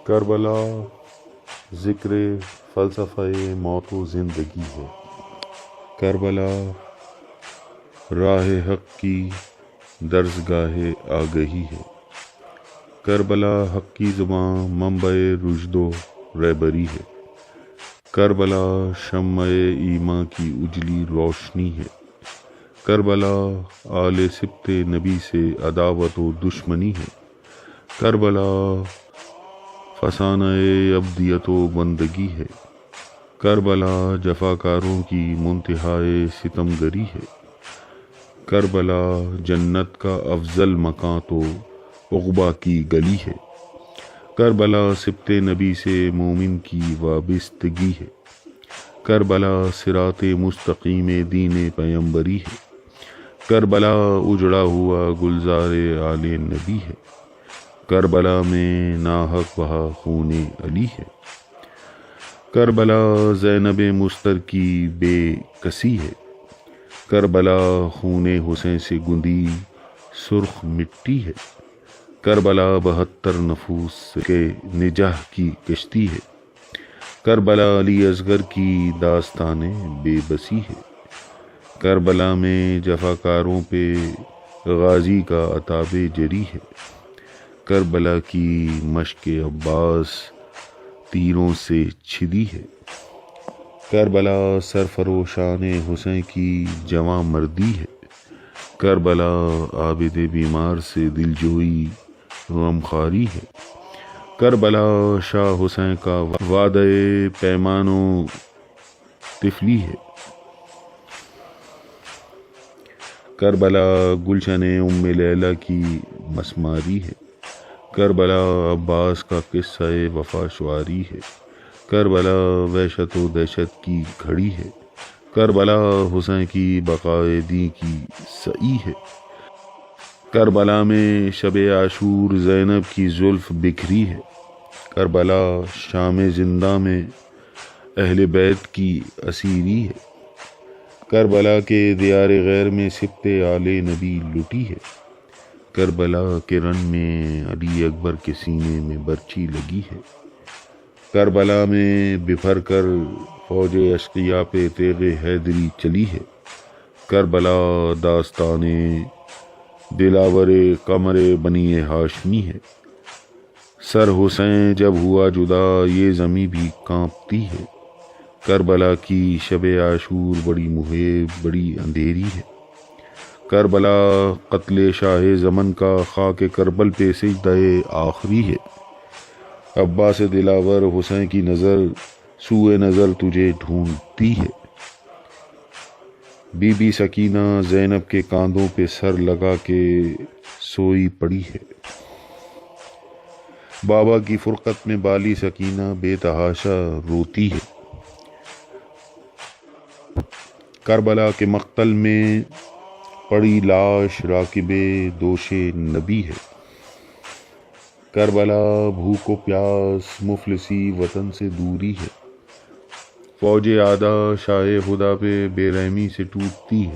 کربلا ذکر فلسفہ موت و زندگی ہے۔ کربلا راہ حق کی درسگاہ آگہی ہے۔ کربلا حق کی زباں منبع رشد و رہبری ہے۔ کربلا شمع ایمان کی اجلی روشنی ہے۔ کربلا آل سبط نبی سے عداوت و دشمنی ہے۔ کربلا فسانہ ابدیت و بندگی ہے۔ کربلا جفاکاروں کی منتہائے ستم گری ہے۔ کربلا جنت کا افضل مکان تو عقبہ کی گلی ہے۔ کربلا سبط نبی سے مومن کی وابستگی ہے۔ کربلا صراط مستقیم دین پیمبری ہے۔ کربلا اجڑا ہوا گلزار آل نبی ہے۔ کربلا میں ناحق بہا خون علی ہے۔ کربلا زینب مستر کی بے کسی ہے۔ کربلا خون حسین سے گندی سرخ مٹی ہے۔ کربلا 72 نفوس کے نجاح کی کشتی ہے۔ کربلا علی اصغر کی داستان بے بسی ہے۔ کربلا میں جفاکاروں پہ غازی کا عتاب جری ہے۔ کربلا کی مشق عباس تیروں سے چھدی ہے۔ کربلا سرفروشان حسین کی جواں مردی ہے۔ کربلا عابد بیمار سے دلجوئی غمخواری ہے۔ کربلا شاہ حسین کا وعدہ پیمان و طفلی ہے۔ کربلا گلشن ام لیلہ کی مسماری ہے۔ کربلا عباس کا قصہ وفا شعاری ہے۔ کربلا وحشت و دہشت کی گھڑی ہے۔ کربلا حسین کی بقائے دین کی سعی ہے۔ کربلا میں شب عاشور زینب کی زلف بکھری ہے۔ کربلا شام زندہ میں اہل بیت کی اسیری ہے۔ کربلا کے دیار غیر میں سبط آل نبی لٹی ہے۔ کربلا کے رن میں علی اکبر کے سینے میں برچی لگی ہے۔ کربلا میں بپھر کر فوج اشقیا پہ تیغ حیدری چلی ہے۔ کربلا داستان دلاور قمر بنی ہاشمی ہے۔ سر حسین جب ہوا جدا یہ زمیں بھی کانپتی ہے۔ کربلا کی شب عاشور بڑی محیب بڑی اندھیری ہے۔ کربلا قتل شاہ زمن کا خاک کربل پہ سجدہ آخری ہے۔ عباس دلاور حسین کی نظر سوئے نظر تجھے ڈھونڈتی ہے۔ بی بی سکینہ زینب کے کاندھوں پہ سر لگا کے سوئی پڑی ہے۔ بابا کی فرقت میں بالی سکینہ بے تحاشا روتی ہے۔ کربلا کے مقتل میں پڑی لاش راکب دوش نبی ہے۔ کربلا بھوک و پیاس مفلسی وطن سے دوری ہے۔ فوج آدھا شاہ خدا پہ بے رحمی سے ٹوٹتی ہے۔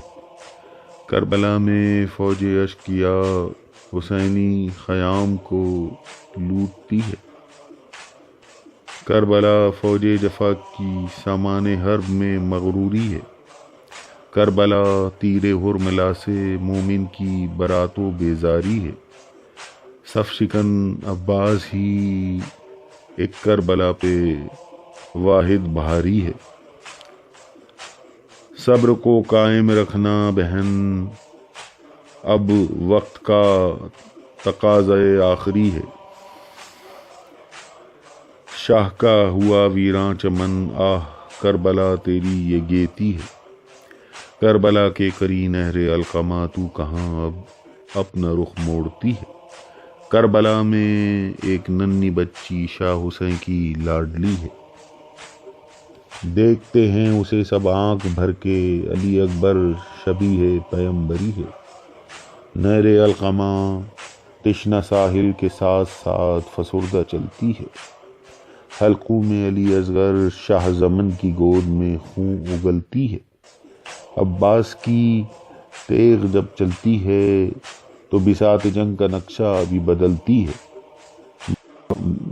کربلا میں فوج اشقیا حسینی خیام کو لوٹتی ہے۔ کربلا فوج جفا کی سامان حرب میں مغروری ہے۔ کربلا تیر حرملا سے مومن کی برات و بیزاری ہے۔ صف شکن عباس ہی ایک کربلا پہ واحد بھاری ہے۔ صبر کو قائم رکھنا بہن اب وقت کا تقاضۂ آخری ہے۔ شاہ کا ہوا ویراں چمن آہ کربلا تیری یہ گیتی ہے۔ کربلا کے کری نہر القمہ تو کہاں اب اپنا رخ موڑتی ہے۔ کربلا میں ایک ننھی بچی شاہ حسین کی لاڈلی ہے۔ دیکھتے ہیں اسے سب آنکھ بھر کے علی اکبر شبیہ پیمبری ہے۔ نہر القمہ تشنہ ساحل کے ساتھ ساتھ فسردہ چلتی ہے۔ حلقوں میں علی اصغر شاہ زمن کی گود میں خون اگلتی ہے۔ عباس کی تیغ جب چلتی ہے تو بساط جنگ کا نقشہ بھی بدلتی ہے۔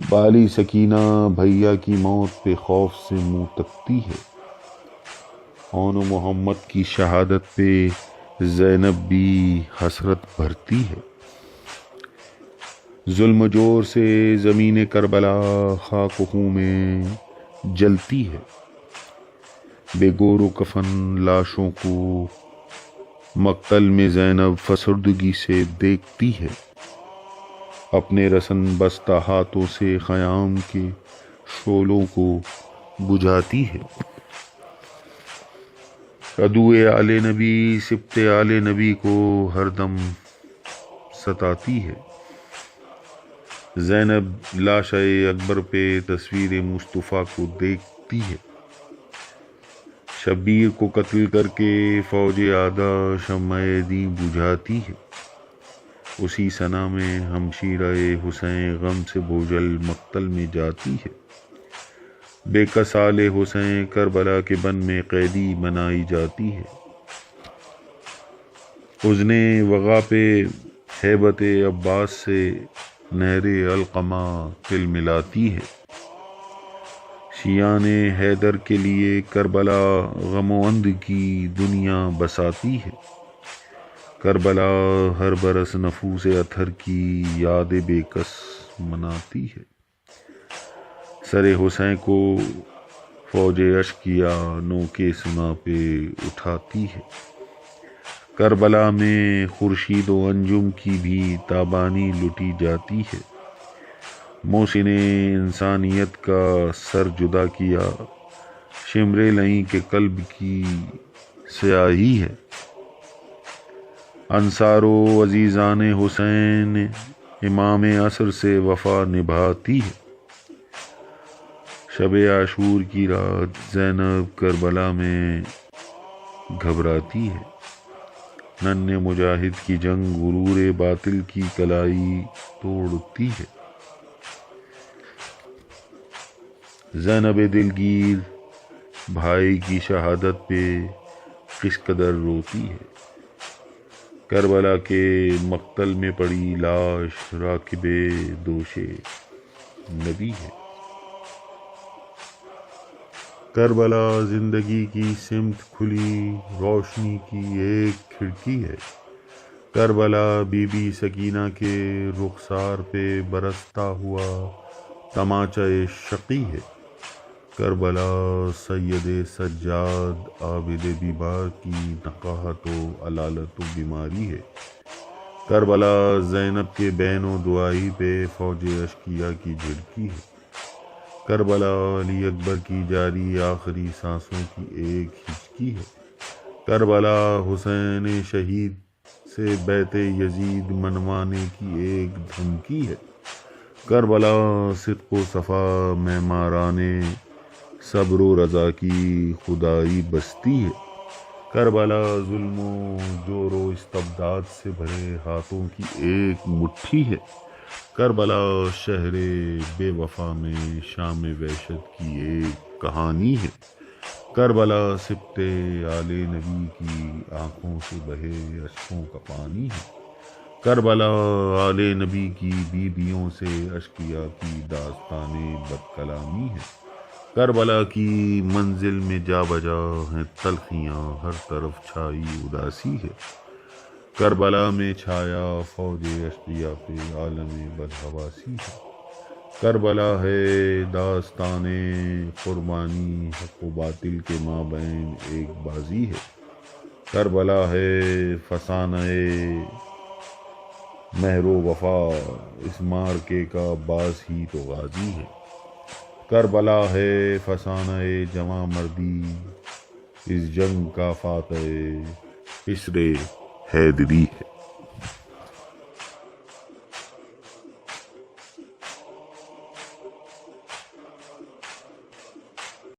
بالی سکینہ بھیا کی موت پہ خوف سے منہ تکتی ہے، اون محمد کی شہادت پہ زینب بھی حسرت بھرتی ہے۔ ظلم جور سے زمین کربلا خاک و خوں میں جلتی ہے، بے گور و کفن لاشوں کو مقتل میں زینب فسردگی سے دیکھتی ہے، اپنے رسن بستہ ہاتھوں سے خیام کے شعلوں کو بجھاتی ہے۔ عدوِ آل نبی سبط آل نبی کو ہر دم ستاتی ہے، زینب لاشِ اکبر پہ تصویر مصطفیٰ کو دیکھتی ہے، شبیر کو قتل کر کے فوج آدھا شمع دین بجھاتی ہے، اسی ثنا میں ہمشیرہ حسین غم سے بوجھل مقتل میں جاتی ہے، بے کس آل حسین کربلا کے بن میں قیدی بنائی جاتی ہے، حزن وغا پہ ہیبت عباس سے نہر علقمہ تل ملاتی ہے، شیعان حیدر کے لیے کربلا غم و اند کی دنیا بساتی ہے، کربلا ہر برس نفوس اطہر کی یاد بے کس مناتی ہے، سر حسین کو فوج اشقیا نوکے سنا پہ اٹھاتی ہے، کربلا میں خورشید و انجم کی بھی تابانی لٹی جاتی ہے، محسن انسانیت کا سر جدا کیا شمر لئیں کے قلب کی سیاہی ہے، انصار و عزیزان حسین امام عصر سے وفا نبھاتی ہے، شب عاشور کی رات زینب کربلا میں گھبراتی ہے، ننھے مجاہد کی جنگ غرور باطل کی کلائی توڑتی ہے، زینب دلگیر بھائی کی شہادت پہ کس قدر روتی ہے، کربلا کے مقتل میں پڑی لاش راکب دوش نبی ہے، کربلا زندگی کی سمت کھلی روشنی کی ایک کھڑکی ہے، کربلا بی بی سکینہ کے رخسار پہ برستا ہوا تماچہ شقی ہے، کربلا سید سجاد عابد بیبار کی نقاہت و علالت و بیماری ہے، کربلا زینب کے بین و دعائی پہ فوج اشقیا کی جھڑکی ہے، کربلا علی اکبر کی جاری آخری سانسوں کی ایک ہچکی ہے، کربلا حسین شہید سے بیت یزید منوانے کی ایک دھمکی ہے، کربلا صدق و صفا معماران صبر و رضا کی خدائی بستی ہے، کربلا ظلم و جور و استبداد سے بھرے ہاتھوں کی ایک مٹھی ہے، کربلا شہر بے وفا میں شام وحشت کی ایک کہانی ہے، کربلا سبط آل نبی کی آنکھوں سے بہے اشکوں کا پانی ہے، کربلا آل نبی کی بیویوں سے اشقیا کی داستان بد کلامی ہے، کربلا کی منزل میں جا بجا ہیں تلخیاں، ہر طرف چھائی اداسی ہے، کربلا میں چھایا فوج اشقیا پہ عالم بدحواسی ہے، کربلا ہے داستان قربانی حق و باطل کے مابین ایک بازی ہے، کربلا ہے فسانہ مہر و وفا اس معرکے کا باز ہی تو غازی ہے، کربلا ہے فسانہ جواں مردی اس جنگ کا فاتح عصر حیدری ہے۔